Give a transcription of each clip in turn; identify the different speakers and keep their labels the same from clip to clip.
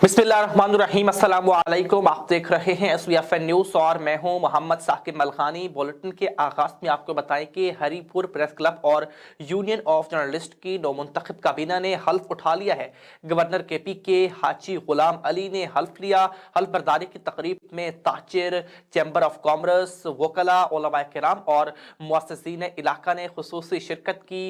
Speaker 1: बिस्मिल्लाहिर्रहमानिर्रहीम, अस्सलामु अलैकुम। आप देख रहे हैं SVFN न्यूज़ और मैं हूं मोहम्मद साकिब मलखानी। बुलेटिन के आगाज में आपको बताएं कि हरीपुर प्रेस क्लब और यूनियन ऑफ जर्नलिस्ट की नौमुंतखब काबीना ने हल्फ उठा लिया है। गवर्नर KP के हाजी गुलाम अली ने हल्फ लिया। हल्फ बर्दारी की तकरीब में ताजिर, चैम्बर ऑफ कॉमर्स, वकला, उलमा किराम और मुअस्सिसीन इलाका ने खुसूसी शिरकत की।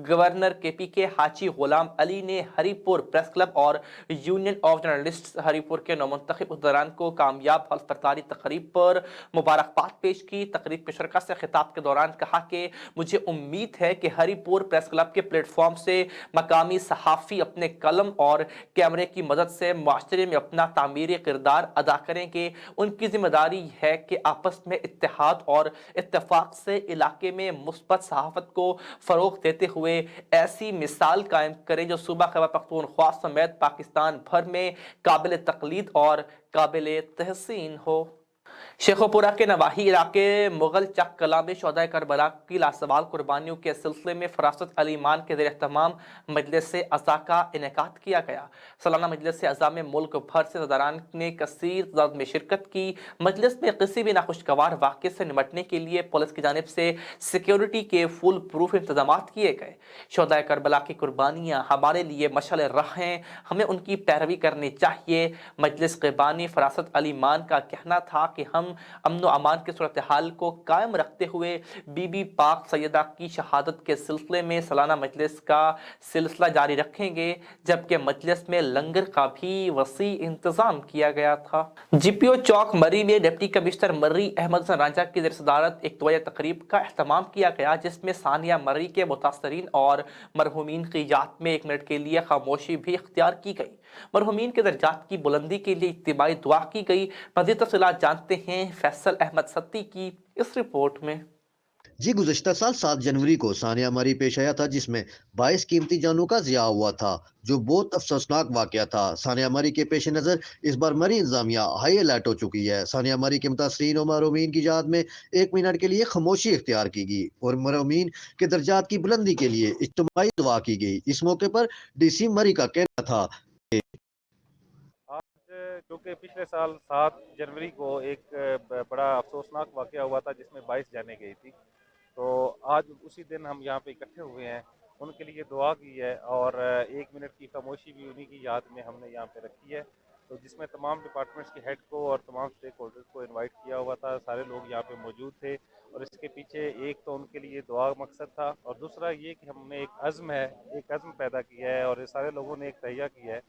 Speaker 1: गवर्नर KP के हाजी गुलाम अली ने हरीपुर प्रेस क्लब और यूनियन ऑफ जर्नलिस्ट हरीपुर के नौमुंतखब उहदेदारान को कामयाब हल्फ बर्दारी तकरीब पर मुबारकबाद पेश की। तकरीब में शिरकत से खिताब के दौरान कहा कि मुझे उम्मीद है कि हरीपुर प्रेस क्लब के प्लेटफॉर्म से मकामी सहाफ़ी अपने कलम और कैमरे की मदद से माशरे में अपना तामीरी किरदार अदा करेंगे। उनकी जिम्मेदारी है कि आपस में इत्तेहाद और इत्तेफाक से इलाके में मुस्बत सहाफत को फ़रोग़ देते हुए ऐसी मिसाल कायम करें जो सूबा खैबर पख्तूनख्वा समेत पाकिस्तान भर में काबिल तकलीद और काबिल तहसीन हो। शेखोपुरा के नवाही इलाके मुगल चक कला में शोहदा करबला की लासवाल कुर्बानियों के सिलसिले में फरासत अली मान के ज़ेर एहतमाम मजलिस अज़ा का इनेकाद किया गया। सालाना मजलिस अज़ा में मुल्क भर से सदारान ने कसीर तादाद में शिरकत की। मजलिस में किसी भी नाखुशगवार वाक़े से निपटने के लिए पुलिस की जानिब से सिक्योरिटी के फुल प्रूफ इंतजाम किए गए। शोहदा करबला की कुर्बानियाँ हमारे लिए मशाल राह हैं, हमें उनकी पैरवी करनी चाहिए। मजलिस के बानी फरासत अली मान का कहना था कि हम अमन व अमान के सूरत हाल को कायम रखते हुए बीबी पाक सैयदा की शहादत के सिलसिले में सालाना मजलिस का सिलसिला जारी रखेंगे, जबकि मजलिस में लंगर का भी वसी इंतजाम किया गया था। GPO चौक मरी में डिप्टी कमिश्नर मर्री अहमद हसन रांझा की सदारत एक दुआ तकरीब का अहतमाम किया गया, जिसमें सानिया मर्री के मुतासरीन और मरहूमीन की याद में 1 मिनट के लिए खामोशी भी इख्तियार की गई। मरहूमीन के दर्जात की बुलंदी के लिए इज्तिमाई दुआ की गई। मज़ीद तफ़सीलात जानते हैं फैसल अहमद सत्ती की इस रिपोर्ट में।
Speaker 2: गुज़श्ता साल 7 जनवरी को सानिया मरी पेश आया था, जिसमें 22 कीमती जानों का ज़िया हुआ था, जो बहुत अफसोसनाक वाक़या था। सानिया मरी के पेश नज़र इस बार मरी इंतजामिया हाई अलर्ट हो चुकी है। सानिया मरी के मुतासरीन और मरहूमीन की याद में 1 मिनट के लिए खामोशी इख्तियार की गई और मरहूमीन के दर्जात की बुलंदी के लिए इज्तिमाई दुआ की गई। इस मौके पर DC मरी का कहना था
Speaker 3: जो कि पिछले साल 7 जनवरी को एक बड़ा अफसोसनाक वाक़या हुआ था, जिसमें 22 जाने गई थी। तो आज उसी दिन हम यहाँ पे इकट्ठे हुए हैं, उनके लिए दुआ की है और 1 मिनट की खामोशी भी उन्हीं की याद में हमने यहाँ पे रखी है। तो जिसमें तमाम डिपार्टमेंट्स के हेड को और तमाम स्टेक होल्डर्स को इनवाइट किया हुआ था। सारे लोग यहाँ पे मौजूद थे और इसके पीछे एक तो उनके लिए दुआ मकसद था और दूसरा ये कि हमने एक अज़्म पैदा किया है और ये सारे लोगों ने एक तहिया किया है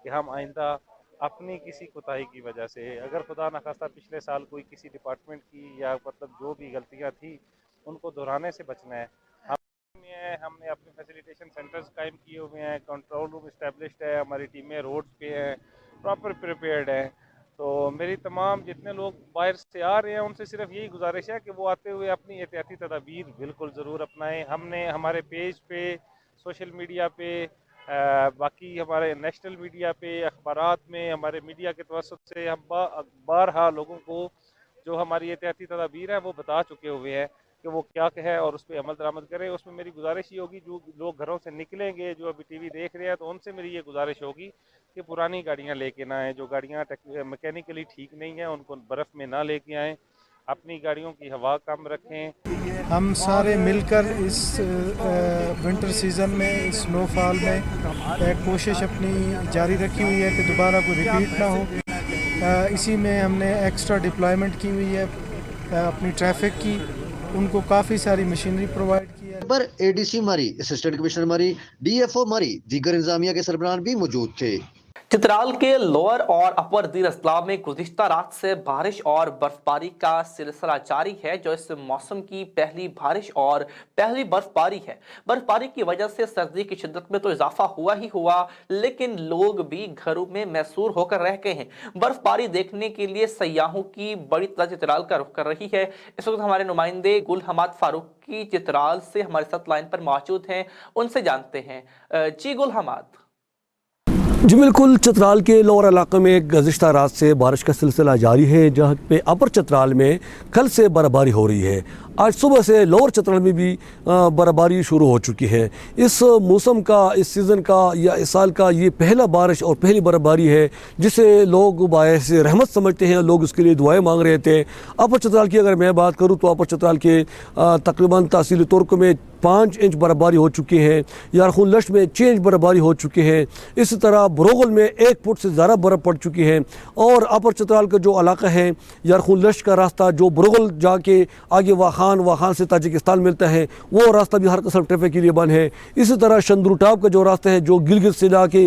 Speaker 3: कि हम आइंदा अपनी किसी कोताही की वजह से, अगर खुदा न खास्ता पिछले साल कोई किसी डिपार्टमेंट की या मतलब जो भी गलतियाँ थी उनको दोहराने से बचना है। हमने अपने फैसिलिटेशन सेंटर्स कायम किए हुए हैं, कंट्रोल रूम इस्टेब्लिश्ड है, हमारी टीमें रोड्स पे हैं, प्रॉपर प्रिपेयर्ड हैं। तो मेरी तमाम जितने लोग बाहर से आ रहे हैं उनसे सिर्फ यही गुजारिश है कि वो आते हुए अपनी एहतियाती तदाबीर बिल्कुल ज़रूर अपनाएं। हमने हमारे पेज पे, सोशल मीडिया पे, बाकी हमारे नेशनल मीडिया पे, अखबारात में, हमारे मीडिया के तवस्सुत से हम बारहा लोगों को जो हमारी एहतियाती तदाबीर है वो बता चुके हुए हैं कि वो क्या है और उस पर अमल दरामद करें। उसमें मेरी गुजारिश ये होगी, जो लोग घरों से निकलेंगे, जो अभी TV देख रहे हैं, तो उनसे मेरी ये गुजारिश होगी कि पुरानी गाड़ियाँ लेके ना आएँ। जो गाड़ियाँ मैकेनिकली ठीक नहीं हैं उनको बर्फ़ में ना लेके आएँ, अपनी गाड़ियों की हवा कम रखें।
Speaker 4: हम सारे मिलकर इस विंटर सीज़न में, स्नोफॉल में एक कोशिश अपनी जारी रखी हुई है कि दोबारा कोई रिपीट ना हो। इसी में हमने एक्स्ट्रा डिप्लॉयमेंट की हुई है अपनी ट्रैफिक की, उनको काफ़ी सारी मशीनरी प्रोवाइड की है।
Speaker 2: पर ADC मरी, असिस्टेंट कमिश्नर मरी, DFO मरी, दीगर इंतजामिया के सरबराह भी मौजूद थे।
Speaker 1: चित्राल के लोअर और अपर दीर अजला में गुज़िश्ता रात से बारिश और बर्फबारी का सिलसिला जारी है, जो इस मौसम की पहली बारिश और पहली बर्फबारी है। बर्फबारी की वजह से सर्दी की शिद्दत में तो इजाफा हुआ ही हुआ, लेकिन लोग भी घरों में मैसूर होकर रह गए हैं। बर्फबारी देखने के लिए सयाहों की बड़ी तादाद चित्राल का रुख कर रही है। इस वक्त हमारे नुमाइंदे गुल हमाद फारूक की चित्राल से हमारे साथ लाइन पर मौजूद हैं, उनसे जानते हैं। जी गुल हमाद।
Speaker 5: جی بالکل، چترال کے لور علاقے میں گزشتہ رات سے بارش کا سلسلہ جاری ہے، جہاں پہ اپر چترال میں کل سے برفباری ہو رہی ہے۔ آج صبح سے لور چترال میں بھی برفباری شروع ہو چکی ہے۔ اس موسم کا، اس سیزن کا یا اس سال کا یہ پہلا بارش اور پہلی برفباری ہے، جسے لوگ باعث رحمت سمجھتے ہیں، لوگ اس کے لیے دعائیں مانگ رہے تھے۔ اپر چترال کی اگر میں بات کروں تو اپر چترال کے تقریباً تحصیل ترک میں 5 انچ برفباری ہو چکی ہے، یارخون لشت میں 6 انچ برفباری ہو چکی ہے، اسی طرح بروغل میں 1 فٹ سے زیادہ برف پڑ چکی ہے۔ اور اپر چترال کا جو علاقہ ہے، یارخون لشت کا راستہ جو بروغل جا کے آگے واخان سے تاجکستان ملتا ہے، وہ راستہ بھی ہر قسم ٹریفک کے لیے بند ہے۔ اسی طرح شندرو ٹاپ کا جو راستہ ہے جو گلگت سے جا کے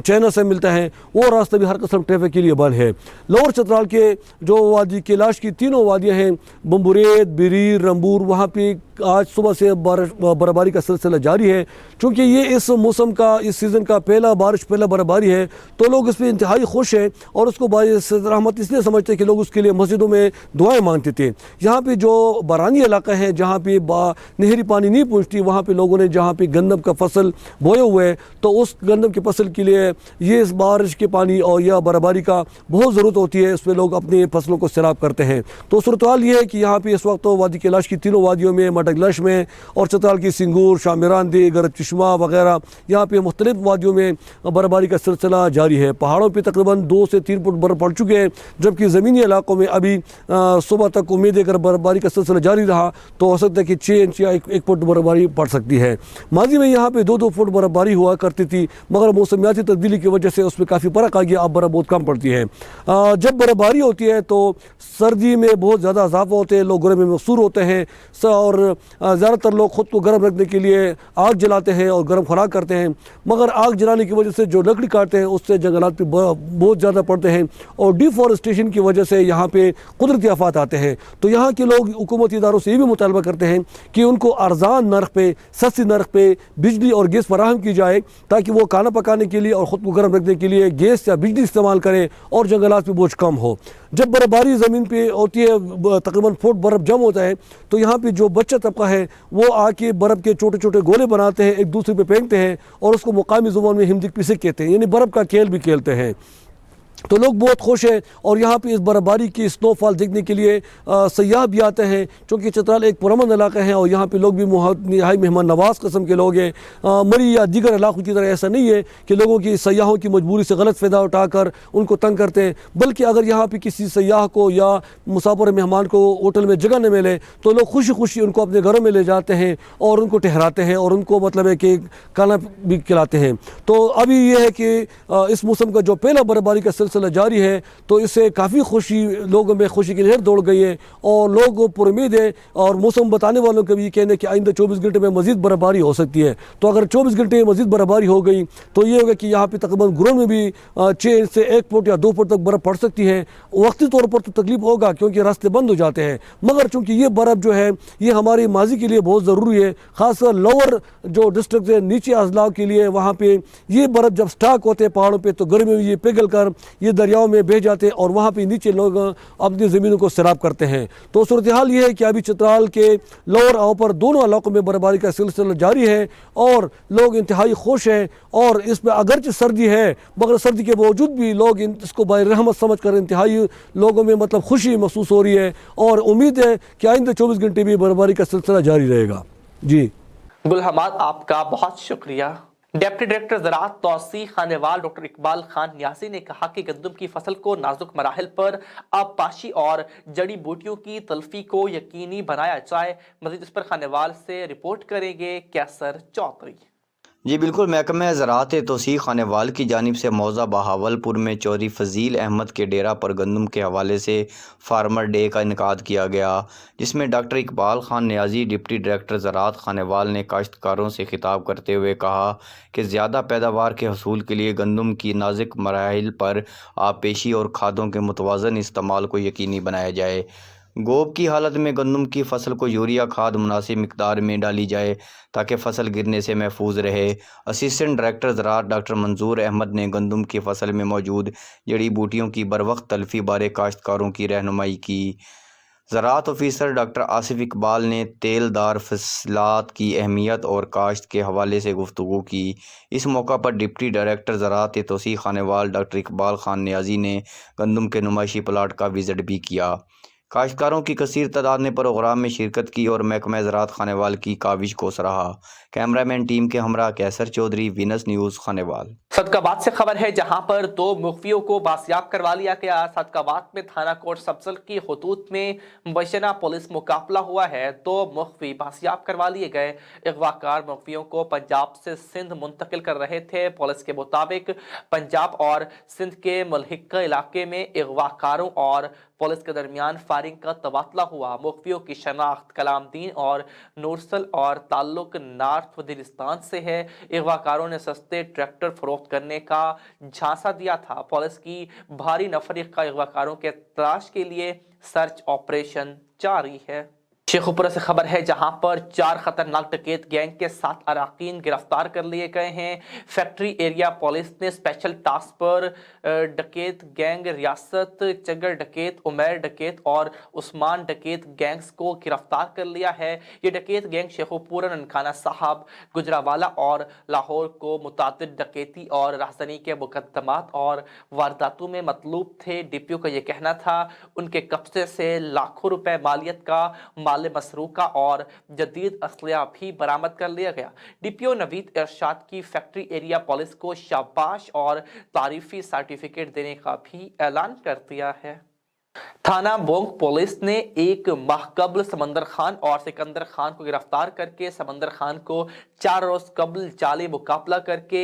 Speaker 5: چینا سے ملتا ہے، وہ راستہ بھی ہر قسم ٹریفک کے لیے بند ہے۔ لور چترال کے جو وادی کیلاش کی تینوں وادیاں ہیں، بمبریت، بریر، رمبور، وہاں پہ آج صبح سے برفباری کا سلسلہ جاری ہے۔ چونکہ یہ اس موسم کا، اس سیزن کا پہلا برفباری ہے، تو لوگ اس پہ انتہائی خوش ہیں اور اس کو باعث رحمت اس لیے سمجھتے ہیں کہ لوگ اس کے لیے مسجدوں میں دعائیں مانگتے تھے۔ یہاں پہ جو بارانی علاقہ ہے، جہاں پہ نہری پانی نہیں پہنچتی، وہاں پہ لوگوں نے جہاں پہ گندم کا فصل بوئے ہوئے ہیں، تو اس گندم کی فصل کے لیے یہ اس بارش کے پانی اور یا برفباری کا بہت ضرورت ہوتی ہے، اس پہ لوگ اپنی فصلوں کو سیراب کرتے ہیں۔ تو صورتحال یہ ہے کہ یہاں پہ اس وقت وادی کیلاش کی تینوں وادیوں میں، مڈگلش میں اور چترال کی سنگور، شامیران دی، گرد چشمہ وغیرہ، یہاں پہ مختلف وادیوں میں برفباری کا سلسلہ جاری ہے۔ پہاڑوں پہ تقریباً 2 سے 3 فٹ برف پڑ چکے ہیں، جبکہ زمینی علاقوں میں ابھی صبح تک امید ہے، اگر برفباری کا سلسلہ جاری رہا تو ہو سکتا ہے کہ 6 انچ یا 1 فٹ برفباری پڑ سکتی ہے۔ ماضی میں یہاں پہ 2 فٹ برفباری ہوا کرتی تھی، مگر موسمیاتی تبدیلی کی وجہ سے اس میں کافی فرق آ گیا، اب برف بہت کم پڑتی ہے۔ جب برفباری ہوتی ہے تو سردی میں بہت زیادہ اضافہ ہوتے ہیں، لوگ گرمی میں مقصور ہوتے ہیں، اور زیادہ تر لوگ خود کو گرم رکھنے کے لیے آگ جلاتے ہیں اور گرم خوراک کرتے ہیں، مگر آگ جلانے کی وجہ سے جو لکڑی کاٹتے ہیں اس سے جنگلات پہ بہت زیادہ پڑتے ہیں، اور ڈیفارسٹیشن کی وجہ سے یہاں پہ قدرتی آفات آتے ہیں۔ تو یہاں کے لوگ حکومتی اداروں سے یہ بھی مطالبہ کرتے ہیں کہ ان کو ارزان نرخ پہ، سستی نرخ پہ بجلی اور گیس فراہم کی جائے، تاکہ وہ کھانا پکانے کے لیے اور خود کو گرم رکھنے کے لیے گیس یا بجلی استعمال کریں اور جنگلات پہ بوجھ کم ہو۔ جب برفباری زمین پہ ہوتی ہے، تقریباً فٹ برف جم ہوتا ہے، تو یہاں پہ جو بچہ طبقہ ہے وہ آ کے برف کے چھوٹے چھوٹے گولے بناتے ہیں، ایک دوسرے پہ پھینکتے ہیں، اور اس کو مقامی زبان میں ہمدک پسک کہتے ہیں، یعنی برف کا کھیل بھی کھیلتے ہیں۔ تو لوگ بہت خوش ہیں، اور یہاں پہ اس برفباری کی سنو فال دیکھنے کے لیے سیاح بھی آتے ہیں، چونکہ چترال ایک پرامن علاقہ ہے اور یہاں پہ لوگ بھی نہائی مہمان نواز قسم کے لوگ ہیں۔ مری یا دیگر علاقوں کی طرح ایسا نہیں ہے کہ لوگوں کی، سیاحوں کی مجبوری سے غلط فائدہ اٹھا کر ان کو تنگ کرتے ہیں، بلکہ اگر یہاں پہ کسی سیاح کو یا مسافر مہمان کو ہوٹل میں جگہ نہ ملے تو لوگ خوشی خوشی ان کو اپنے گھروں میں لے جاتے ہیں اور ان کو ٹھہراتے ہیں، اور ان کو مطلب ہے کہ کھانا بھی کھلاتے ہیں۔ تو ابھی یہ ہے کہ اس موسم کا جو پہلا برفباری کا سلسلہ جاری ہے، تو اس سے کافی خوشی، لوگوں میں خوشی کی لہر دوڑ گئی ہے، اور لوگ پر امید ہے، اور موسم بتانے والوں کا بھی یہ کہنا ہے کہ آئندہ 24 گھنٹے میں مزید برفباری ہو سکتی ہے۔ تو اگر 24 گھنٹے میں مزید برفباری ہو گئی تو یہ ہوگا کہ یہاں پہ تقریباً گرون میں بھی 6 سے 1 فٹ یا 2 فٹ تک برف پڑ سکتی ہے۔ وقتی طور پر تو تکلیف ہوگا کیونکہ راستے بند ہو جاتے ہیں، مگر چونکہ یہ برف جو ہے یہ ہماری ماضی کے لیے بہت ضروری ہے، خاص کر لوور جو ڈسٹرکٹ ہے، نیچے اضلاع کے لیے، وہاں پہ یہ برف جب سٹاک ہوتے ہیں پہاڑوں پہ تو گرمی میں یہ پگھل کر یہ دریاؤں میں بہہ جاتے ہیں، اور وہاں پہ نیچے لوگ اپنی زمینوں کو سیراب کرتے ہیں۔ تو صورتحال یہ ہے کہ ابھی چترال کے لوور اور اوپر دونوں علاقوں میں برفباری کا سلسلہ جاری ہے، اور لوگ انتہائی خوش ہیں، اور اس میں اگرچہ سردی ہے مگر سردی کے باوجود بھی لوگ اس کو باعث رحمت سمجھ کر انتہائی لوگوں میں مطلب خوشی محسوس ہو رہی ہے، اور امید ہے کہ آئندہ 24 گھنٹے بھی برفباری کا سلسلہ جاری رہے گا۔ جی
Speaker 1: گل حماد، آپ کا بہت شکریہ۔ ڈپٹی ڈائریکٹر زراعت توسیع خانیوال ڈاکٹر اقبال خان نیازی نے کہا کہ گندم کی فصل کو نازک مراحل پر آبپاشی اور جڑی بوٹیوں کی تلفی کو یقینی بنایا جائے۔ مزید اس پر خانیوال سے رپورٹ کریں گے کیسر چودھری۔
Speaker 6: جی بالکل، محکمہ زراعت توسیع خانیوال کی جانب سے موضع بہاولپور میں چوری فضیل احمد کے ڈیرہ پر گندم کے حوالے سے فارمر ڈے کا انعقاد کیا گیا، جس میں ڈاکٹر اقبال خان نیازی ڈپٹی ڈائریکٹر زراعت خانیوال نے کاشتکاروں سے خطاب کرتے ہوئے کہا کہ زیادہ پیداوار کے حصول کے لیے گندم کی نازک مراحل پر آب پیشی اور کھادوں کے متوازن استعمال کو یقینی بنایا جائے۔ گوب کی حالت میں گندم کی فصل کو یوریا کھاد مناسب مقدار میں ڈالی جائے تاکہ فصل گرنے سے محفوظ رہے۔ اسسٹنٹ ڈائریکٹر زراعت ڈاکٹر منظور احمد نے گندم کی فصل میں موجود جڑی بوٹیوں کی بروقت تلفی بارے کاشتکاروں کی رہنمائی کی۔ زراعت آفیسر ڈاکٹر آصف اقبال نے تیل دار فصلات کی اہمیت اور کاشت کے حوالے سے گفتگو کی۔ اس موقع پر ڈپٹی ڈائریکٹر زراعت توسیع خانیوال ڈاکٹر اقبال خان نیازی نے گندم کے نمائشی پلاٹ کا وزٹ بھی کیا۔ کاشتکاروں کی کثیر تعداد نے پروگرام میں شرکت کی اور محکمہ زراعت خانیوال کی کاوش کو سراہا۔ کیمرہ مین ٹیم کے ہمراہ کیسر چودھری، وینس نیوز، خانیوال۔
Speaker 1: صدقاباد سے خبر ہے جہاں پر 2 مخفیوں کو بازیاب کروا لیا گیا۔ صدقاباد میں تھانہ کوٹ سبزل کی خطوط میں مبینہ پولیس مقابلہ ہوا ہے۔ 2 مخفی بازیاب کروا لیے گئے۔ اغوا کار مخفیوں کو پنجاب سے سندھ منتقل کر رہے تھے۔ پولیس کے مطابق پنجاب اور سندھ کے ملحقہ علاقے میں اغوا کاروں اور پولیس کے درمیان فائرنگ کا تبادلہ ہوا۔ مخفیوں کی شناخت کلام دین اور نورسل اور تعلق نارتھ وزیرستان سے ہے۔ اغوا کاروں نے سستے ٹریکٹر فروخت کرنے کا جھانسا دیا تھا۔ پولیس کی بھاری نفری کا اغوا کاروں کے تلاش کے لیے سرچ آپریشن جاری ہے۔ شیخوپورہ سے خبر ہے جہاں پر 4 خطرناک ڈکیت گینگ کے 7 اراکین گرفتار کر لیے گئے ہیں۔ فیکٹری ایریا پولیس نے اسپیشل ٹاسک پر ڈکیت گینگ ریاست چگر ڈکیت، عمیر ڈکیت اور عثمان ڈکیت گینگز کو گرفتار کر لیا ہے۔ یہ ڈکیت گینگ شیخوپورہ، ننکانہ صاحب، گجرانوالہ اور لاہور کو متعدد ڈکیتی اور رہزنی کے مقدمات اور وارداتوں میں مطلوب تھے۔ ڈی پی او کا یہ کہنا تھا ان کے قبضے سے لاکھوں روپے مالیت کا مال مسروقہ اور جدید اسلحہ بھی برآمد کر لیا گیا۔ ڈی پی او نوید ارشاد کی فیکٹری ایریا پولیس کو شاباش اور تعریفی سرٹیفکیٹ دینے کا بھی اعلان کر دیا ہے۔ تھانہ بونگ پولیس نے 1 ماہ قبل سمندر خان اور سکندر خان کو گرفتار کر کے سمندر خان کو 4 روز قبل جعلی مقابلہ کر کے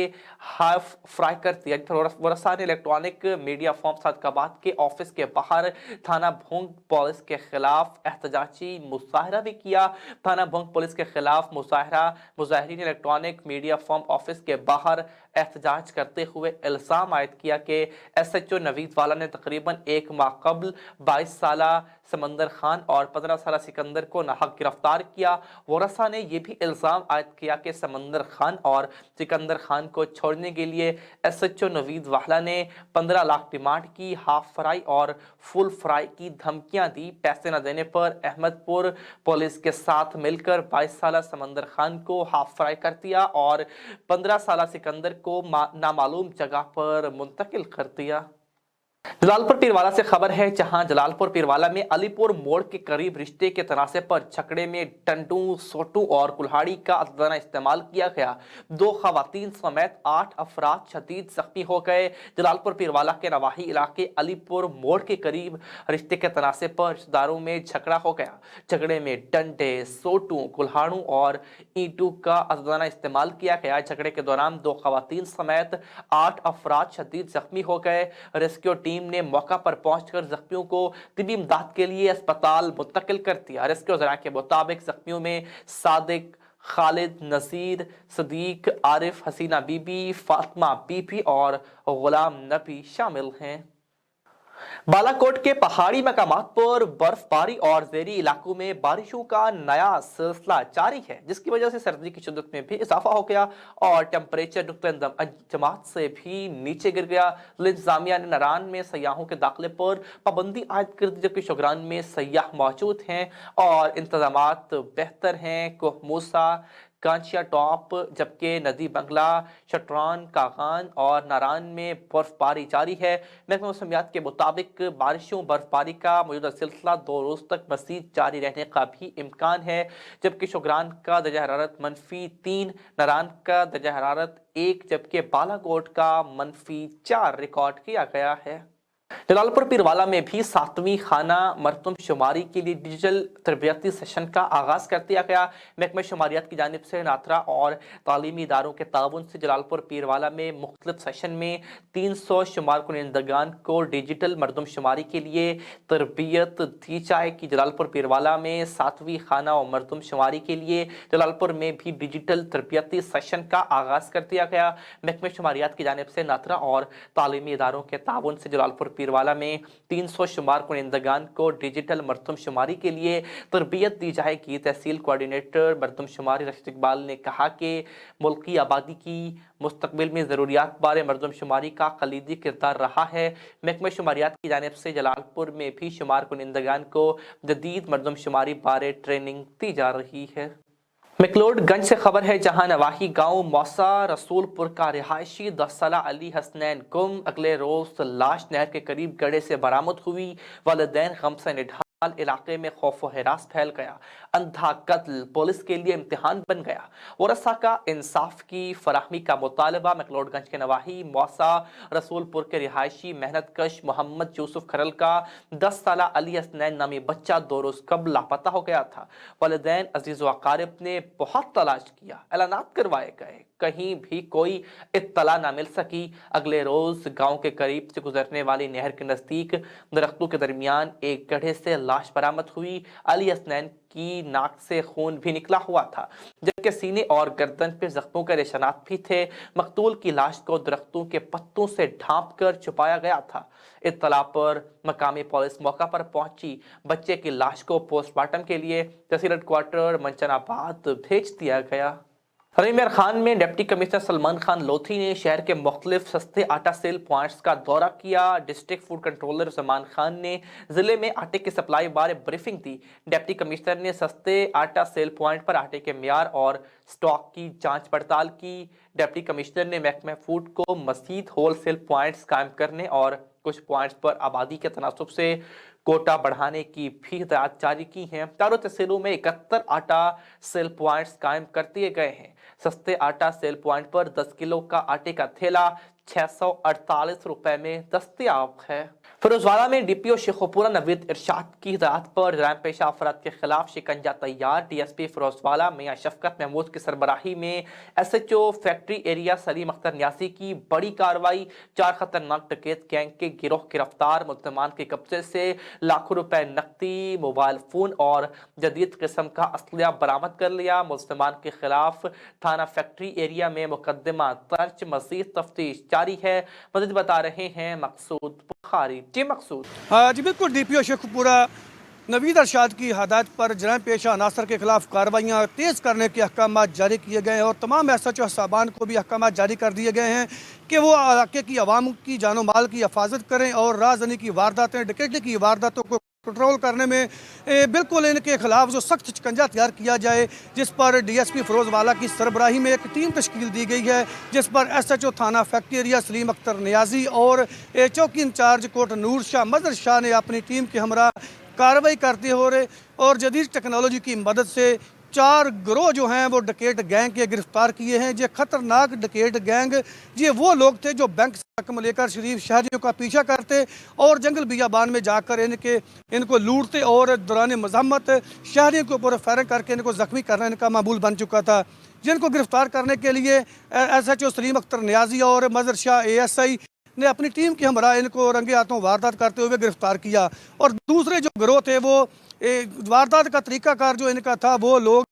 Speaker 1: ہاف فرائی کر دیا۔ ورثاء نے الیکٹرانک میڈیا فارم صدقاباد کے آفس کے باہر تھانہ بونگ پولیس کے خلاف احتجاجی مظاہرہ بھی کیا۔ تھانہ بونگ پولیس کے خلاف مظاہرین نے الیکٹرانک میڈیا فارم آفس کے باہر احتجاج کرتے ہوئے الزام عائد کیا کہ ایس ایچ او نوید والا نے تقریباً 1 ماہ قبل 22 سالہ سمندر خان اور 15 سالہ سکندر کو ناحق گرفتار کیا۔ ورثاء نے یہ بھی الزام عائد کیا کہ سمندر خان اور سکندر خان کو چھوڑنے کے لیے ایس ایچ او نوید والا نے 15 لاکھ ڈیمانڈ کی، ہاف فرائی اور فل فرائی کی دھمکیاں دی۔ پیسے نہ دینے پر احمد پور پولیس کے ساتھ مل کر 22 سالہ سمندر خان کو ہاف فرائی کر دیا اور 15 سالہ سکندر کو نامعلوم جگہ پر منتقل کر دیا۔ جلال پور پیروالا سے خبر ہے جہاں جلال پور پیروالا میں علی پور موڑ کے قریب رشتے کے تنازع پر جھگڑے میں ڈنڈوں، سوٹوں اور کلہاڑی کا عددانہ استعمال کیا گیا۔ 2 خواتین سمیت 8 افراد شدید زخمی ہو گئے۔ جلال پور پیروالا کے نواحی علاقے علی پور موڑ کے قریب رشتے کے تنازع پر رشتہ داروں میں جھگڑا ہو گیا۔ جھگڑے میں ڈنڈے، سوٹوں، کلہاڑوں اور اینٹوں کا عددانہ استعمال کیا گیا۔ جھگڑے کے دوران 2 خواتین سمیت 8 افراد شدید زخمی ہو گئے۔ ریسکیو ٹیم نے موقع پر پہنچ کر زخمیوں کو طبی امداد کے لیے اسپتال منتقل کر دیا۔ ریسکیو ذرائع کے مطابق زخمیوں میں صادق، خالد، نذیر، صدیق، عارف، حسینہ بی بی، فاطمہ بی بی اور غلام نبی شامل ہیں۔ بالا کوٹ کے پہاڑی مقامات پر برف باری اور زیریں علاقوں میں بارشوں کا نیا سلسلہ جاری ہے، جس کی وجہ سے سردی کی شدت میں بھی اضافہ ہو گیا اور ٹیمپریچر نقطہ جماعت سے بھی نیچے گر گیا۔ انتظامیہ نے ناران میں سیاحوں کے داخلے پر پابندی عائد کر دی، جبکہ شوگران میں سیاح موجود ہیں اور انتظامات بہتر ہیں۔ کوہ موسیٰ، کانچیا ٹاپ، جبکہ ندی بنگلہ، شٹران، کاغان اور ناران میں برف باری جاری ہے۔ محکمہ موسمیات کے مطابق بارشوں برف باری کا موجودہ سلسلہ 2 روز تک مزید جاری رہنے کا بھی امکان ہے، جبکہ شوگران کا درجہ حرارت -3، ناران کا درجہ حرارت 1 جبکہ بالا کوٹ کا -4 ریکارڈ کیا گیا ہے۔ جلال پور پیروالا میں بھی 7ویں خانہ مردم شماری کے لیے ڈیجیٹل تربیتی سیشن کا آغاز کر دیا گیا۔ محکمہ شماریات کی جانب سے ناترا اور تعلیمی اداروں کے تعاون سے جلال پور پیروالا میں مختلف سیشن میں 300 شمار کنندگان کو ڈیجیٹل مردم شماری کے لیے تربیت دی جائے گی۔ جلال پور پیروالا میں 7ویں خانہ اور مردم شماری کے لیے جلال پور میں بھی ڈیجیٹل تربیتی سیشن کا آغاز کر دیا گیا۔ محکمہ شماریات کی جانب سے ناترا اور تعلیمی اداروں کے تعاون سے جلال پور पीरवाला में 300 शुमार कुनिंदगान को डिजिटल मरदमशुमारी के लिए तरबियत दी जाएगी। तहसील कोऑर्डिनेटर मरदमशुमारी रशीद इकबाल ने कहा कि मुल्की आबादी की मुस्तकबिल में ज़रूरियात बारे मरदमशुमारी का कलीदी किरदार रहा है। महकमा शुमारियात की जानिब से जलालपुर में भी शुमार कुनिंदगान को जदीद मरदमशुमारी बारे ट्रेनिंग दी जा रही है। मैक्लोडगंज से खबर है, जहां नवाही गांव मौसा रसूलपुर का रिहायशी 10 साला अली हसनैन गुम अगले रोज लाश नहर के करीब गड्ढे से बरामद हुई। वालिदैन गम से निढाल, इलाके में खौफ व हिरास फैल गया। अंधा कत्ल पुलिस के लिए इम्तिहान बन गया। वरसा का इंसाफ की फराहमी का मुतालबा। मैक्लोडगंज के नवाही मौसा रसूलपुर के रिहायशी मेहनत कश मोहम्मद यूसुफ खरल का 10 साला अली हसनैन नामी बच्चा 2 रोज कबल लापता हो गया था। वालिदैन अजीज व अकारिब ने बहुत तलाश किया, ऐलानात करवाए गए, कहीं भी कोई इत्तला ना मिल सकी। अगले रोज गांव के करीब से गुजरने वाली नहर के नजदीक दरख्तों के दरमियान एक गड्ढे से लाश बरामद हुई। अली हसनैन की नाक से खून भी निकला हुआ था, जबकि सीने और गर्दन पर जख्मों के निशानात भी थे। मकतूल की लाश को दरख्तों के पत्तों से ढांप कर छुपाया गया था। इत्तला पर मकामी पुलिस मौका पर पहुंची। बच्चे की लाश को पोस्टमार्टम के लिए तहसील हेडक्वार्टर मंचनाबाद भेज दिया गया। रहीमर खान में डिप्टी कमिश्नर सलमान खान लोधी ने शहर के मुख्तलिफ सस्ते आटा सेल पॉइंट्स का दौरा किया। District food controller Salman Khan ने जिले में आटे की सप्लाई बारे ब्रीफिंग दी। डिप्टी कमिश्नर ने सस्ते आटा सेल पॉइंट पर आटे के मियार और स्टॉक की जांच पड़ताल की। डिप्टी कमिश्नर ने महकमा फूड को मज़ीद होलसेल पॉइंट्स कायम करने और कुछ पॉइंट्स पर आबादी के तनासुब से कोटा बढ़ाने की भी हिदायत जारी की हैं। चारों तहसीलों में 71 आटा सेल पॉइंट्स कायम कर दिए गए हैं। सस्ते आटा सेल पॉइंट पर 10 किलो का आटे का थैला 648 रुपए में दस्तयाब है। फिरोजवाला में डीपीओ शेखुपुरा नवीद इरशाद की हिदायत पर जराइम पेशा अफराद के खिलाफ शिकंजा तैयार। डीएसपी फिरोजवाला मियां शफकत महमूद की सरबराही में SHO factory area Salim Akhtar न्यासी की बड़ी कार्रवाई। 4 खतरनाक डकैत गैंग के गिरोह गिरफ्तार। मुल्जमान के कब्जे से लाखों रुपए नकदी, मोबाइल फोन और जदीद किस्म का असलिया बरामद कर लिया। मुल्जमान के खिलाफ थाना फैक्ट्री एरिया में मुकदमा दर्ज। मजीद तफ्तीश जारी है। मजीद बता रहे हैं मकसूद बुखारी। जी मकसूद।
Speaker 7: जी बिल्कुल, डीपीओ शेखुपुरा नवीद इरशाद की हदायत पर जराइम पेशा अनासर के खिलाफ कार्रवाइयाँ तेज़ करने के अहकाम जारी किए गए हैं और तमाम एसएचओ साहबान को भी अहकाम जारी कर दिए गए हैं कि वो इलाके की आवाम की जानो माल की हिफाजत करें और राजधानी की वारदातें, डकैती की वारदातों को कंट्रोल करने में बिल्कुल इनके खिलाफ जो सख्त शिकंजा तैयार किया जाए, जिस पर डीएसपी फिरोजवाला की सरबराही में एक टीम तश्कील दी गई है, जिस पर एसएचओ थाना फैक्ट्री एरिया सलीम अख्तर नियाजी और चौकी इंचार्ज कोट नूर शाह मजर शाह ने अपनी टीम के हमरा कार्रवाई करते हो रहे और जदीद टेक्नोलॉजी की मदद से 4 गिरोह जो हैं वो डकैत गैंग के गिरफ्तार किए हैं। ये खतरनाक डकैत गैंग ये वो लोग थे जो बैंक से रकम लेकर शरीफ शहरियों का पीछा करते और जंगल बियाबान में जाकर इनको लूटते और दौरान मज़ाहमत शहरियों के ऊपर फायरिंग करके इनको ज़ख्मी करना इनका मामूल बन चुका था। जिनको गिरफ्तार करने के लिए एसएचओ सलीम अख्तर नियाजी और मजर शाह एएसआई ने अपनी टीम के हमरा इनको रंगे हाथों वारदात करते हुए गिरफ्तार किया। और दूसरे जो गिरोह थे वो वारदात का तरीकाकार जो इनका था, वो लोग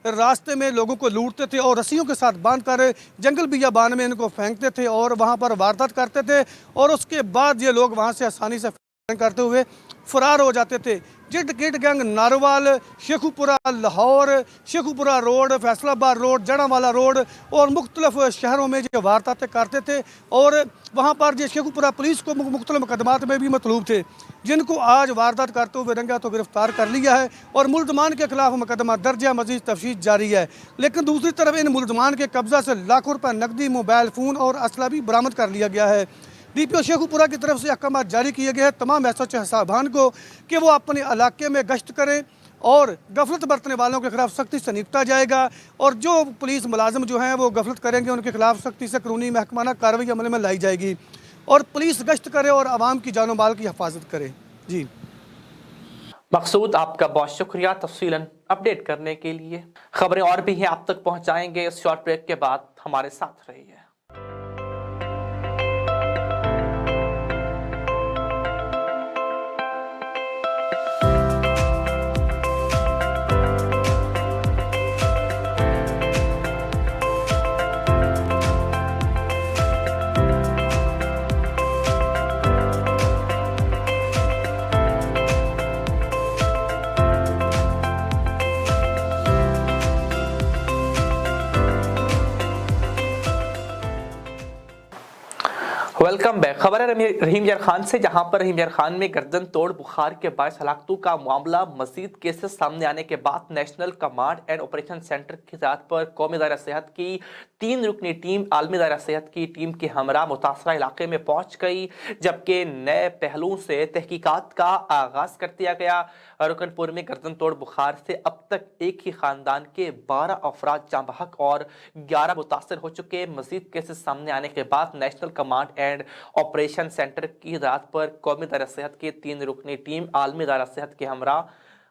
Speaker 7: रास्ते में लोगों को लूटते थे और रस्सियों के साथ बांधकर जंगल बियाबान में इनको फेंकते थे और वहां पर वारदात करते थे और उसके बाद ये लोग वहां से आसानी से करते हुए फरार हो जाते थे। ये डकैत gang Narowal, Sheikhupura Lahore, Sheikhupura road, Faisalabad road, Jaranwala road और मुख्तलिफ शहरों में ये वारदातें करते थे और वहाँ पर ये शेखुपुरा पुलिस को मुख्तलिफ मुकदमात में भी मतलूब थे, जिनको आज वारदात करते हुए रंगा तो गिरफ्तार कर लिया है और मुल्जमान के खिलाफ मुकदमा दर्ज है। मजीद तफ्तीश जारी है। लेकिन दूसरी तरफ इन मुल्जमान के कब्जा से लाखों रुपये नकदी, मोबाइल फ़ोन और असला भी बरामद कर लिया गया है। डीपीओ शेखुपुरा की तरफ से अहकाम जारी किए गए हैं तमाम एसएचओ साहबान को कि वो अपने इलाके में गश्त करें और गफलत बरतने वालों के खिलाफ सख्ती से निपटा जाएगा और जो पुलिस मुलाजिम जो हैं वो गफलत करेंगे उनके खिलाफ सख्ती से कानूनी महकमाना कार्रवाई अमल में लाई जाएगी और पुलिस गश्त करे और आवाम की जानो माल की हिफाजत करे। जी
Speaker 1: मकसूद, आपका बहुत शुक्रिया तफसीलन अपडेट करने के लिए। खबरें और भी हैं आप तक पहुंचाएंगे। इस शॉर्ट ब्रेक के बाद हमारे साथ रहिए। Welcome back. खबर है रहीम यार खान से, जहां पर रहीम यार खान में गर्दन तोड़ बुखार के बायस हलाकतों का मामला मजीद केसेस सामने आने के बाद national command and operation centre की हिदायत पर कौमी दायरा सेहत की 3 रुकनी टीम आलमी दायरा सेहत की टीम के हमरा मुतासरा इलाके में पहुंच गई, जबकि नए पहलुओं से तहकीकात का आगाज कर दिया गया। रुकनपुर में गर्दन तोड़ बुखार से अब तक एक ही खानदान के 12 अफराद जाँ बहक और 11 मुतासर हो चुके। मजीद केसेस सामने आने के बाद national command and operation centre की हिदायत पर कौमी दायरा सेहत की 3 रुकनी टीम आलमी दायरा सेहत के हमरा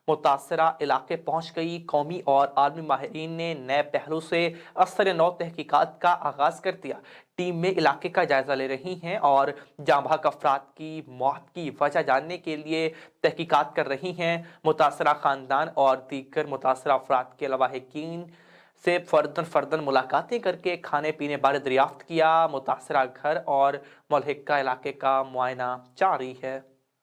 Speaker 1: मुतासरा इलाके पहुंच गई। कौमी और आलमी माहिरीन ने नए पहलू से असर नौ तहकीकात का आगाज कर दिया। टीम में इलाके का जायजा ले रही हैं और जाँ बहक अफराद की मौत की वजह जानने के लिए तहकीकात कर रही हैं। मुतासरा खानदान और दीगर मुतासरा अफराद के लवाहिकीन से फर्दन मुलाकातें करके खाने पीने बारे दरियाफ्त किया। मुतासरा घर और मुल्हिका इलाके का मुआयना जारी है।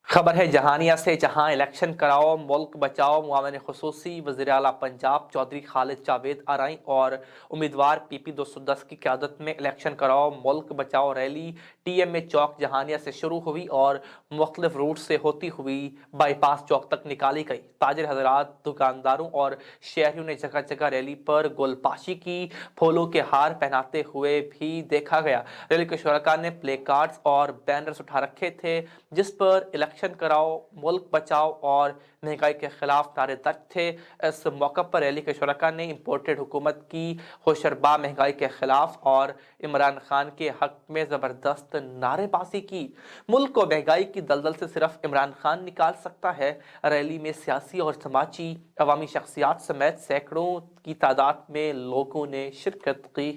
Speaker 1: खबर है जहानिया से, जहां इलेक्शन कराओ मुल्क बचाओ मुआवन खुसूसी वज़ीर आला पंजाब चौधरी खालिद जावेद आरई और उम्मीदवार PP 210 की क़यादत में इलेक्शन कराओ मुल्क बचाओ रैली TMA चौक जहानिया से शुरू हुई और मुख्तलिफ रूट से होती हुई बाईपास चौक तक निकाली गई। ताजिर हजरात, दुकानदारों और शहरियों ने जगह जगह रैली पर गुलपाशी की, फूलों के हार पहनाते हुए भी देखा गया। रैली के शुरका ने प्ले कार्ड्स और बैनर्स उठा रखे थे जिस पर इलेक्शन कराओ मुल्क बचाओ और महंगाई के खिलाफ नारे दर्ज थे। इस मौके पर रैली के शुरका ने इम्पोर्टेड हुकूमत की होशरबा महंगाई के खिलाफ और इमरान खान के हक में ज़बरदस्त नारेबाजी की। मुल्क को महंगाई की दलदल से सिर्फ इमरान खान निकाल सकता है। रैली में सियासी और समाजी अवामी शख्सियात समेत सैकड़ों की तादाद में लोगों ने शिरकत की।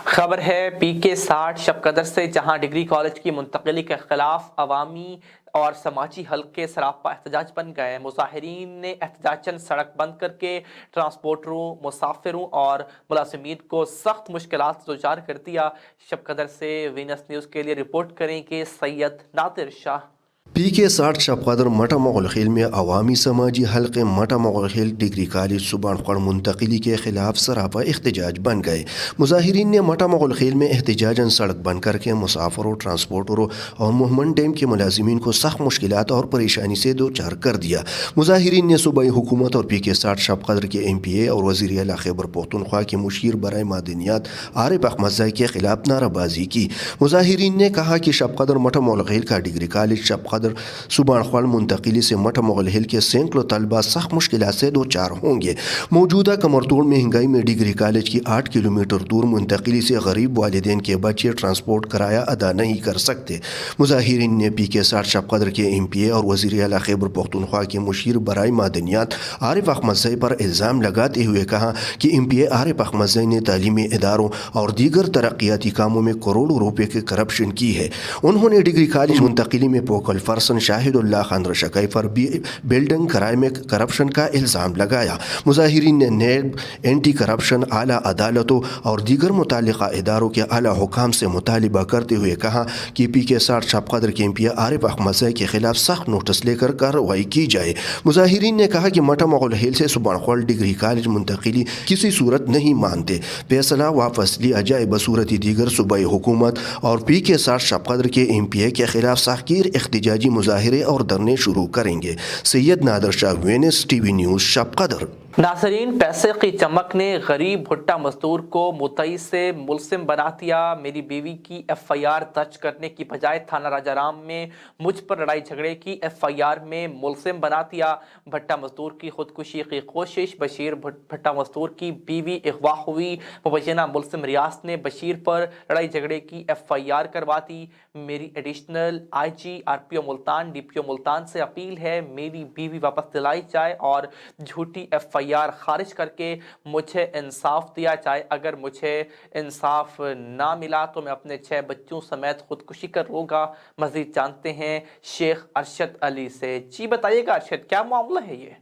Speaker 1: खबर है PK 60 शबकदर से, जहां डिग्री कॉलेज की मुंतकिली के खिलाफ अवामी और समाजी हल्के सरापा एहतजाज बन गए। मुजाहिरीन ने एहतजाजन सड़क बंद करके ट्रांसपोर्टरों, मुसाफिरों और मुलाजिमीन को सख्त मुश्किलात से दो-चार कर दिया। शबकदर से वीनस न्यूज़ के लिए रिपोर्ट करेंगे सैयद नादिर शाह।
Speaker 8: PK 60 शबकदर मटा मुगलखेल में अवामी समाजी हल्के मटा मुगलखेल डिग्री कॉलेज सुबानखड़ मुंतकिली के खिलाफ सरापा एहतजाज बन गए। मुजाहिरीन ने मटा मुगलखेल में एहतजाजन सड़क बंद करके मुसाफरों, ट्रांसपोर्टरों और मोहम्मद डैम के मुलाजिमीन को सख्त मुश्किलात और परेशानी से दो चार कर दिया। मुजाहिरीन ने सूबाई हुकूमत और PK 60 शबकदर के MPA और वज़ीर आला खैबर पख्तूनख्वा के मुशीर बराए मादनियात आरिफ अहमद के खिलाफ नाराबाजी की। मुजाहिरीन ने कहा कि शबकदर मटा मुगलखेल का डिग्री कॉलेज शबकदर सुबानखड़ मुंतकिली से मटा मुगलखेल के सैकड़ों तलबा सख्त मुश्किलात से दो चार होंगे। मौजूदा कमरतोड़ महंगाई में डिग्री कॉलेज की 8 किलोमीटर दूर मुंतकिली से गरीब वालिदैन के बच्चे ट्रांसपोर्ट कराया अदा नहीं कर सकते। मुजाहिरीन ने PK 60 शबकदर के MPA और वज़ीर आला खैबर पख्तूनख्वा के मुशीर बराए मादनियात आरिफ अहमद पर इल्ज़ाम लगाते हुए कहा कि MPA आरिफ अहमद ने तालीमी इदारों और दीगर तरक्याती कामों में करोड़ों रुपये की करप्शन की है। उन्होंने डिग्री कॉलेज मुंतकिली में पोकल फर्सन शाहिदुल्लाह खान रशकाई पर बिल्डिंग कराए में करप्शन का इल्ज़ाम लगाया। मुजाहिरीन ने नेब, एंटी करप्शन, आला अदालतों और दीगर मुतालिका इदारों के आला हुकाम से मुतालिबा करते हुए कहा कि PK 60 शबकदर के MPA आरिफ अहमद के खिलाफ सख्त नोटिस लेकर कार्रवाई की जाए। मुजाहिरीन ने कहा कि मटा मुगलखेल से सुबानखड़ डिग्री कॉलेज मुंतकिली किसी सूरत नहीं मानते, फैसला वापस लिया जाए। बसूरती दीगर सूबाई हुकूमत और PK 60 शबकदर के MPA के खिलाफ सख्त एहतजाजी मुजाहिरे और धरने शुरू करेंगे। Syed Nadir Shah, Venus TV news, Shabqadar.
Speaker 1: नाज़रीन, पैसे की चमक ने गरीब भुट्टा मजदूर को मुतई से मुलजिम बना दिया। मेरी बीवी की FIR दर्ज करने की बजाय थाना राजाराम में मुझ पर लड़ाई झगड़े की FIR में मुलजिम बना दिया। भट्टा मजदूर की खुदकुशी की कोशिश, बशीर भट्टा मजदूर की बीवी अगवा हुई। मुबैना मुलजिम रियाज ने बशीर पर लड़ाई झगड़े की FIR करवा दी। मेरी additional IG RPO Multan DPO Multan से अपील है, मेरी बीवी वापस दिलाई जाए और झूठी FIR खारिज करके मुझे इंसाफ दिया जाए। अगर मुझे इंसाफ ना मिला तो मैं अपने 6 बच्चों समेत खुदकुशी कर लूँगा। मजीद जानते हैं शेख अरशद अली से। जी बताइएगा अरशद, क्या मामला है ये?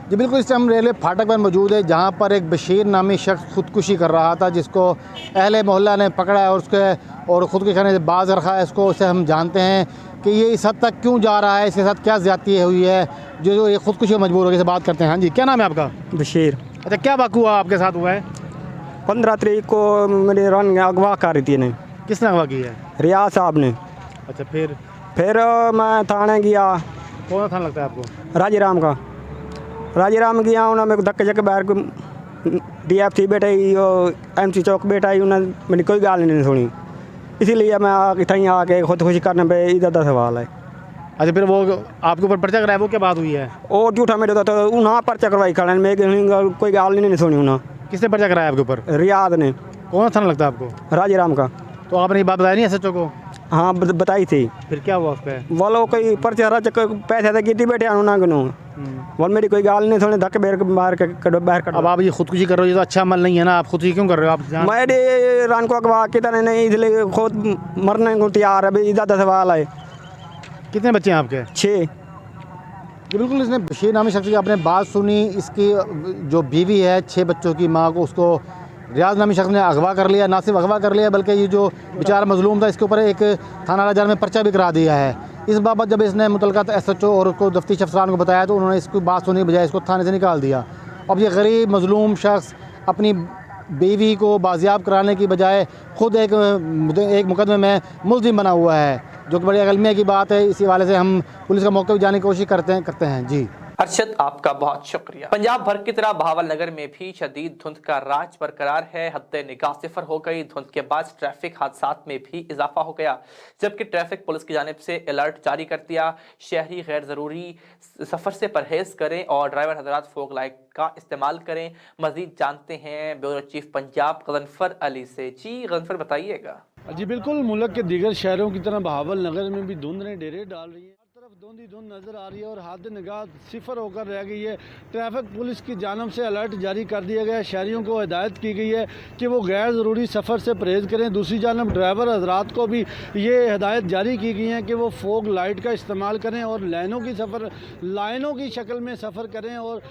Speaker 9: जी बिल्कुल, इस टाइम हम रेलवे फाटक पर मौजूद है जहाँ पर एक बशीर नामी शख्स खुदकुशी कर रहा था जिसको अहले मोहल्ला ने पकड़ा है और खुदकुशी करने से बाज रखा है। इसको उससे हम जानते हैं कि ये इस हद तक क्यों जा रहा है, इसके साथ क्या ज़्यादती हुई है जो ये खुदकुशी में मजबूर हो गई। से बात करते हैं। हाँ जी, क्या नाम है आपका?
Speaker 10: बशीर।
Speaker 9: अच्छा, क्या वाक़ हुआ आपके साथ हुआ है?
Speaker 10: 15 तारीख को मेरी रन अगवा कर रही थी इन्हें।
Speaker 9: किसने अगवा की है?
Speaker 10: रियाज साहब ने।
Speaker 9: अच्छा, फिर
Speaker 10: मैं थाने गया।
Speaker 9: कौन सा थाना लगता है आपको?
Speaker 10: राजीराम का। राजीराम गया, उन्होंने मेरे को धक्के चक्के बाहर को DFC बेटा MC चौक बेटा उन्होंने मेरी कोई गाल नहीं सुनी, इसीलिए मैं इतना आके खुदकुशी करने पे इधर का सवाल है।
Speaker 9: अच्छा, फिर वो आपके ऊपर पर्चा कराया, वो क्या बात हुई है?
Speaker 10: और झूठा मेरे तो उन्हें पर्चा करवाई खड़े, मेरी कोई गाल नहीं सुनी उन्हें।
Speaker 9: किसने पर्चा कराया आपके ऊपर?
Speaker 10: रियाद ने।
Speaker 9: कौन सा थाना लगता है आपको?
Speaker 10: राजीराम का।
Speaker 9: तो आपने ये बात बताई नहीं SHO को?
Speaker 10: हाँ बताई थी।
Speaker 9: फिर क्या हुआ उस पर?
Speaker 10: वो लोग कोई पर्चा रच पैसे तो की बैठे उन्होंने गनू, वो मेरी कोई गाल नहीं सुनी, धक्के बाहर कर।
Speaker 9: अब आप ये खुदकुशी कर रहे हो, ये तो अच्छा अमल नहीं है ना। आप खुदकुशी क्यों कर रहे हो? आप
Speaker 10: मेरे रान को अगवा की तरह नहीं, इसलिए खुद मरने को तैयार है। अभी इधर सवाल है।
Speaker 9: कितने बच्चे हैं आपके?
Speaker 10: 6।
Speaker 9: जी बिल्कुल, इसने बशीर नामी शख्स की आपने बात सुनी। इसकी जो बीवी है, 6 बच्चों की माँ को, उसको रियाज नामी शख्स ने अगवा कर लिया। ना सिर्फ अगवा कर लिया बल्कि ये जो बेचारा मजलूम था, इसके ऊपर एक थाना राजार में पर्चा भी करा दिया है। इस बाबत जब इसने मुतलका SHO और उसको दफ्ती अफसरान को बताया तो उन्होंने इसकी बात सुनने के बजाय इसको थाने से निकाल दिया। अब ये गरीब मजलूम शख्स अपनी बीवी को बाजियाब कराने की बजाय खुद एक मुकदमे में मुलजिम बना हुआ है, जो कि बड़ी अलमिया की बात है। इसी वाले से हम पुलिस का मौके पर जाने की कोशिश करते हैं। जी
Speaker 1: अरशद, आपका बहुत शुक्रिया। पंजाब भर की तरह बहावल नगर में भी शदीद धुंध का राज बरकरार है। हद निगाह सिफर हो गई। धुंध के बाद ट्रैफिक हादसात में भी इजाफा हो गया, जबकि ट्रैफिक पुलिस की जानिब से अलर्ट जारी कर दिया। शहरी गैर ज़रूरी सफ़र से परहेज़ करें और ड्राइवर हजरात फोग लाइट का इस्तेमाल करें। मज़ीद जानते हैं ब्यूरो चीफ पंजाब गजनफर अली से। जी गजनफर, बताइएगा।
Speaker 5: जी बिल्कुल, मुल्क के दीगर शहरों की तरह बहावल नगर में भी धुंध ने डेरे डाल रही है। हर तरफ धुंध ही धुंध नज़र आ रही है और हाथ निगाह सिफर होकर रह गई है। ट्रैफिक पुलिस की जानब से अलर्ट जारी कर दिया गया है। शहरियों को हिदायत की गई है कि वो गैर ज़रूरी सफ़र से परहेज़ करें। दूसरी जानब ड्राइवर हजरात को भी ये हिदायत जारी की गई है कि वो फोग लाइट का इस्तेमाल करें और लाइनों की शक्ल में सफ़र करें और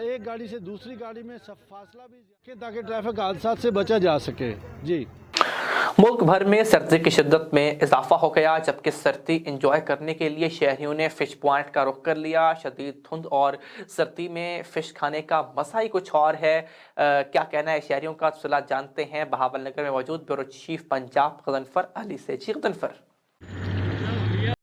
Speaker 5: एक गाड़ी से दूसरी गाड़ी में फासला भी रखें ताकि ट्रैफिक हादसा से बचा जा सके। जी,
Speaker 1: मुल्क भर में सर्दी की शिद्दत में इजाफा हो गया, जबकि सर्दी इंजॉय करने के लिए शहरियों ने फिश पॉइंट का रुख कर लिया। शदीद धुंध और सर्दी में फ़िश खाने का मज़ा ही कुछ और है। क्या कहना है शहरियों का, तफसीलात जानते हैं बहावल नगर में मौजूद ब्यूरो चीफ पंजाब गजनफर अली से। जी गजनफर।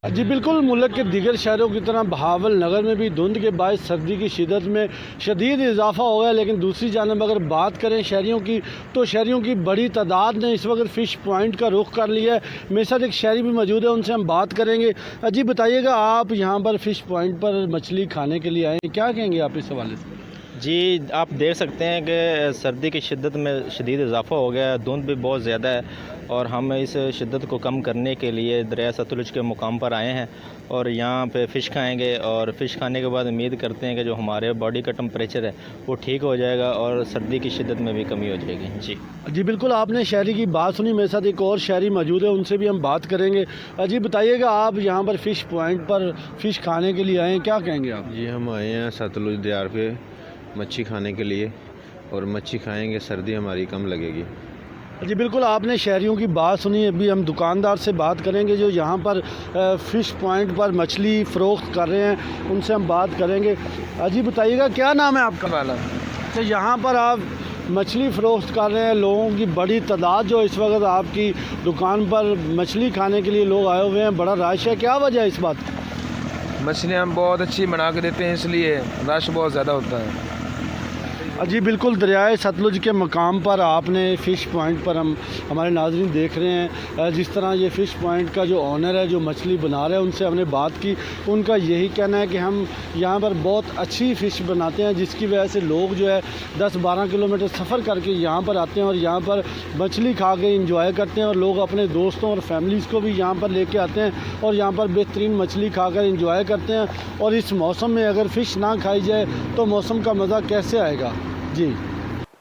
Speaker 5: जी बिल्कुल, मुल्क के दीगर शहरों की तरह बहावल नगर में भी धुंध के बायस सर्दी की शिद्दत में शदीद इजाफा हो गया। लेकिन दूसरी जानब अगर बात करें शहरियों की, तो शहरियों की बड़ी तादाद ने इस वक्त फ़िश पॉइंट का रुख कर लिया है। मेरे साथ एक शहरी भी मौजूद है, उनसे हम बात करेंगे। जी बताइएगा, आप यहाँ पर फ़िश पॉइंट पर मछली खाने के लिए आए हैं, क्या कहेंगे आप इस हवाले से?
Speaker 11: जी, आप देख सकते हैं कि सर्दी की शिद्दत में शदीद इजाफा हो गया है, धुंध भी बहुत ज़्यादा है और हम इस शिद्दत को कम करने के लिए दरिया सतलुज के मुकाम पर आए हैं और यहाँ पे फ़िश खाएंगे और फ़िश खाने के बाद उम्मीद करते हैं कि जो हमारे बॉडी का टेम्परेचर है वो ठीक हो जाएगा और सर्दी की शिद्दत में भी कमी हो जाएगी।
Speaker 5: जी बिल्कुल, आपने शहरी की बात सुनी। मेरे साथ एक और शहरी मौजूद है, उनसे भी हम बात करेंगे। जी बताइएगा, आप यहाँ पर फ़िश पॉइंट पर फ़िश खाने के लिए आए हैं, क्या कहेंगे आप?
Speaker 12: जी, हम आए हैं सतलुज दरिया पे मच्छी खाने के लिए और मच्छी खाएंगे, सर्दी हमारी कम लगेगी।
Speaker 5: जी बिल्कुल, आपने शहरियों की बात सुनी। अभी हम दुकानदार से बात करेंगे जो यहाँ पर फ़िश पॉइंट पर मछली फ़रोख्त कर रहे हैं, उनसे हम बात करेंगे। जी बताइएगा, क्या नाम है आपका? पहला तो यहाँ पर आप मछली फ़रोख्त कर रहे हैं, लोगों की बड़ी तादाद जो इस वक्त आपकी दुकान पर मछली खाने के लिए लोग आए हुए हैं, बड़ा रश है, क्या वजह है इस बात की?
Speaker 12: मछलियाँ हम बहुत अच्छी बना के देते हैं, इसलिए रश बहुत ज़्यादा होता है।
Speaker 5: जी बिल्कुल, दरियाए सतलुज के मकाम पर आपने फ़िश पॉइंट पर हमारे नाज़रीन देख रहे हैं जिस तरह ये फ़िश पॉइंट का जो ऑनर है, जो मछली बना रहे हैं, उनसे हमने बात की। उनका यही कहना है कि हम यहाँ पर बहुत अच्छी फ़िश बनाते हैं, जिसकी वजह से लोग जो है 10-12 किलोमीटर सफ़र करके यहाँ पर आते हैं और यहाँ पर मछली खा के इंजॉय करते हैं और लोग अपने दोस्तों और फैमिलीज़ को भी यहाँ पर लेके आते हैं और यहाँ पर बेहतरीन मछली खा कर इंजॉय करते हैं। और इस मौसम में अगर फ़िश ना खाई जाए तो मौसम का मज़ा कैसे आएगा? जी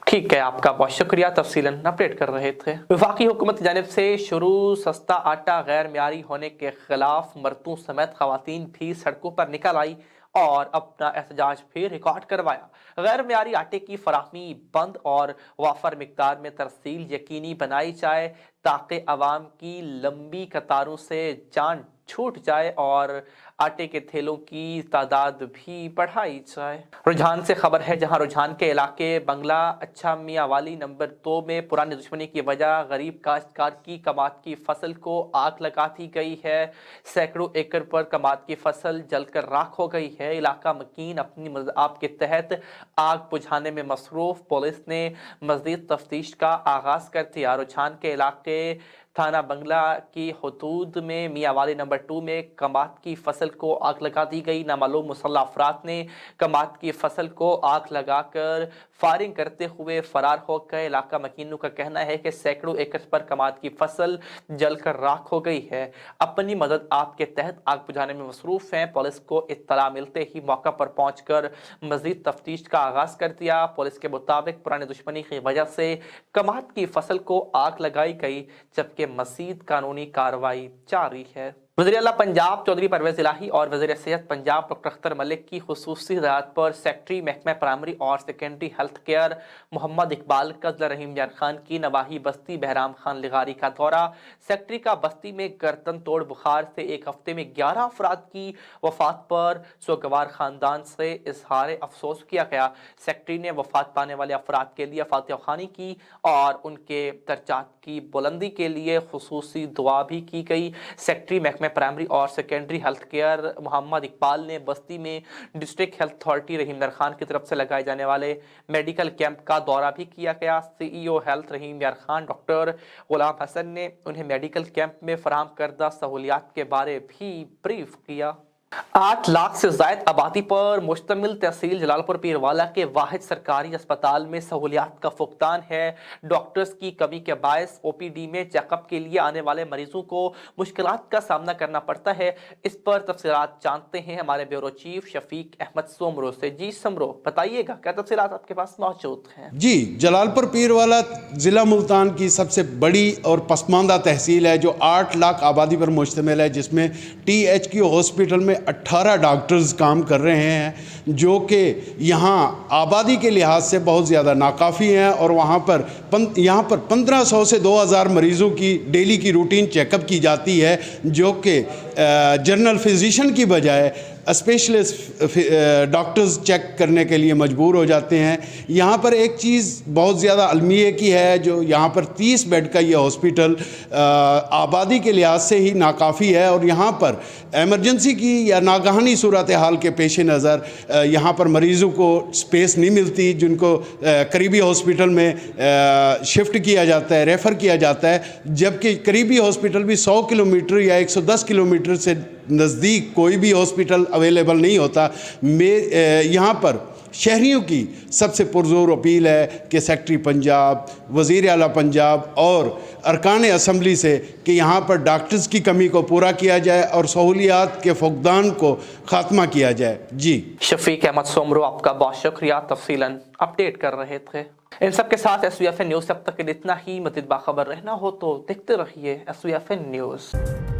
Speaker 1: ठीक है, आपका बहुत शुक्रिया। तफसीलन अपडेट कर रहे थे। वफाकी हुकूमत की जानिब से शुरू सस्ता आटा गैर मियारी होने के खिलाफ मर्दों समेत खवातीन भी सड़कों पर निकल आई और अपना एहतजाज भी रिकॉर्ड करवाया। गैर मियारी आटे की फराहमी बंद और वाफर मिकदार में तरसील यकीनी बनाई जाए ताकि आवाम की लंबी कतारों से जान छूट जाए और आटे के थैलों की तादाद भी बढ़ाई जाए। रुझान से खबर है, जहां रुझान के इलाके बंगला अच्छा मियाँ वाली नंबर 2 में पुरानी दुश्मनी की वजह गरीब काश्तकार की कमात की फसल को आग लगा दी गई है। सैकड़ों एकड़ पर कमात की फसल जलकर राख हो गई है। इलाका मकीन अपनी मदद के तहत आग बुझाने में मसरूफ। पुलिस ने मज़ीद तफ्तीश का आगाज कर दिया। रुझान के इलाके थाना बंगला की हदूद में मियाँवाली नंबर 2 में कमात की फसल को आग लगा दी गई। नामालूम मुसल्लह अफराद ने कमात की फसल को आग लगाकर फायरिंग करते हुए फरार हो गए। इलाका मकीनों का कहना है कि सैकड़ों एकड़ पर कमात की फसल जलकर राख हो गई है। अपनी मदद आपके तहत आग बुझाने में मसरूफ हैं। पुलिस को इत्तला मिलते ही मौका पर पहुंचकर मजीद तफ्तीश का आगाज कर दिया। पुलिस के मुताबिक पुरानी दुश्मनी की वजह से कमात की फसल को आग लगाई गई, जबकि मज़ीद कानूनी कार्रवाई जारी है। वज़ीर आला पंजाब चौधरी परवेज़ इलाही और वज़ीर सेहत पंजाब डॉक्टर अख्तर मलिक की खुसूसी हिदायत पर सेक्रेटरी महकमा प्राइमरी और secondary health care Mohammad Iqbal Kazal Rahim Yar Khan की नवाही बस्ती बहराम खान लिगारी का दौरा। सेक्रेटरी का बस्ती में गर्दन तोड़ बुखार से एक हफ्ते में 11 अफराद की वफात पर सोगवार खानदान से इजहार अफसोस किया गया। सेक्रेटरी ने वफात पाने वाले अफराद के लिए फातिहा ख़्वानी की और उनके दर्जात की बुलंदी के लिए खुसूसी दुआ भी की गई। सेक्रेटरी महकमा प्राइमरी और secondary health care Mohammad Iqbal ने बस्ती में डिस्ट्रिक्ट हेल्थ अथॉरिटी रहीम यार खान की तरफ से लगाए जाने वाले मेडिकल कैंप का दौरा भी किया गया। CEO हेल्थ रहीम यार खान डॉक्टर गुलाम हसन ने उन्हें मेडिकल कैंप में फराहम करदा सहूलियात के बारे भी ब्रीफ किया। 8 लाख से ज़ायद आबादी पर मुश्तमिल तहसील जलालपुर पीरवाला के वाहिद सरकारी अस्पताल में सहूलियात का फुकदान है। डॉक्टर्स की कमी के बायस OPD में चेकअप के लिए आने वाले मरीजों को मुश्किलात का सामना करना पड़ता है। इस पर तफसीलात जानते हैं हमारे ब्यूरो चीफ शफीक अहमद सोमरो से। जी समरो, बताइएगा क्या तफसीलात आपके पास मौजूद हैं?
Speaker 13: जी, जलालपुर पीरवाला ज़िला मुल्तान की सबसे बड़ी और पसमानदा तहसील है जो 8 लाख आबादी पर मुश्तमिल है, जिसमें THQ हॉस्पिटल में 18 डॉक्टर्स काम कर रहे हैं, जो कि यहाँ आबादी के लिहाज से बहुत ज़्यादा नाकाफ़ी हैं और यहाँ पर 1500 से 2000 मरीज़ों की डेली की रूटीन चेकअप की जाती है, जो कि जनरल फिजिशियन की बजाय स्पेशलिस्ट डॉक्टर्स चेक करने के लिए मजबूर हो जाते हैं। यहाँ पर एक चीज़ बहुत ज़्यादा अलमिये की है, जो यहाँ पर 30 बेड का ये हॉस्पिटल आबादी के लिहाज से ही नाकाफ़ी है और यहाँ पर एमरजेंसी की या नागहानी सूरत हाल के पेश नज़र यहाँ पर मरीज़ों को स्पेस नहीं मिलती, जिनको करीबी हॉस्पिटल में शिफ्ट किया जाता है, रेफ़र किया जाता है, जबकि करीबी हॉस्पिटल भी 100 किलोमीटर या 110 किलोमीटर से नज़दीक कोई भी हॉस्पिटल अवेलेबल नहीं होता। यहाँ पर शहरियों की सबसे पुरजोर अपील है कि सेक्रेटरी पंजाब, वज़ीर आला पंजाब और अरकान असम्बली से कि यहाँ पर डॉक्टर्स की कमी को पूरा किया जाए और सहूलियात के फुकदान को ख़ात्मा किया जाए। जी,
Speaker 1: शफीक अहमद सोमरो, आपका बहुत शुक्रिया, तफसीलन अपडेट कर रहे थे। इन सब के साथ SVFN न्यूज़ अब तक इतना ही। मज़ीद बाखबर रहना हो तो देखते रहिए SVFN न्यूज़।